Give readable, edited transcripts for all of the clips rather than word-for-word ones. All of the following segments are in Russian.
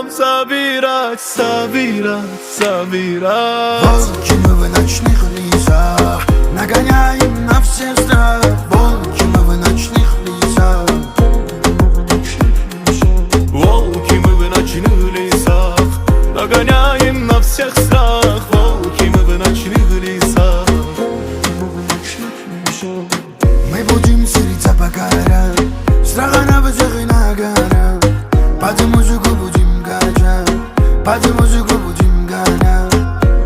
идем собирать, собирать, собирать. Волки мы в ночных лесах, нагоняем на все страх. Волки мы в ночных лесах. Волки мы в ночных лесах, нагоняем на всех страх. Волки мы в ночных лесах. Мы будем селиться по горам, страха на всех и на горах. Под музыку будем качать, под музыку будем гонять.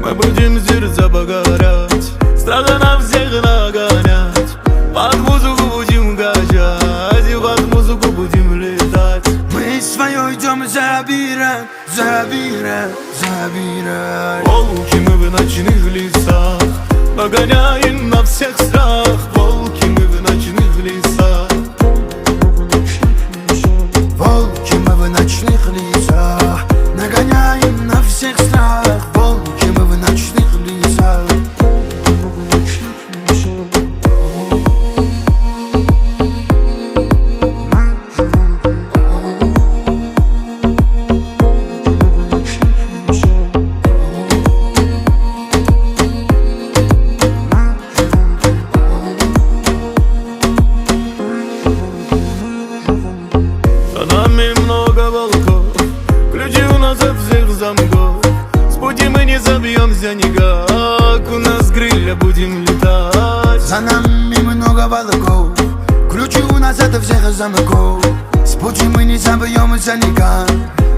Мы будем зерца погорять, страха на всех нагонять. Под музыку будем качать, и под музыку будем летать. Мы свое идем забирать, забирать, забирать. Волки мы в ночных лесах, нагоняем на всех страх. Волки мы в ночных лесах. Волки мы в ночных лесах, нагоняем на всех страх. Волки мы в ночных лесах. За нами много волков, ключи у нас от всех замков. С пути мы не забьемся никак, у нас крылья будем летать. За нами много волков, ключи у нас от всех замков. С пути мы не забьемся никак,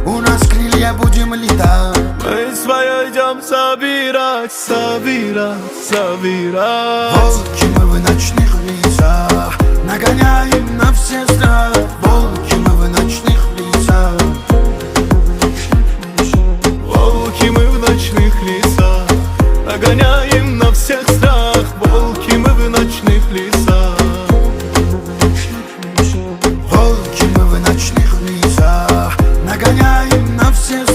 у нас крылья будем летать. Мы свое идем собирать, собирать, собирать. Волки мы в ночных лесах, нагоняем на все страх. Волки мы в ночных лесах. Волки мы в ночных лесах, нагоняем на всех страх. Волки мы в ночных лесах. Волки мы в ночных лесах, нагоняем на все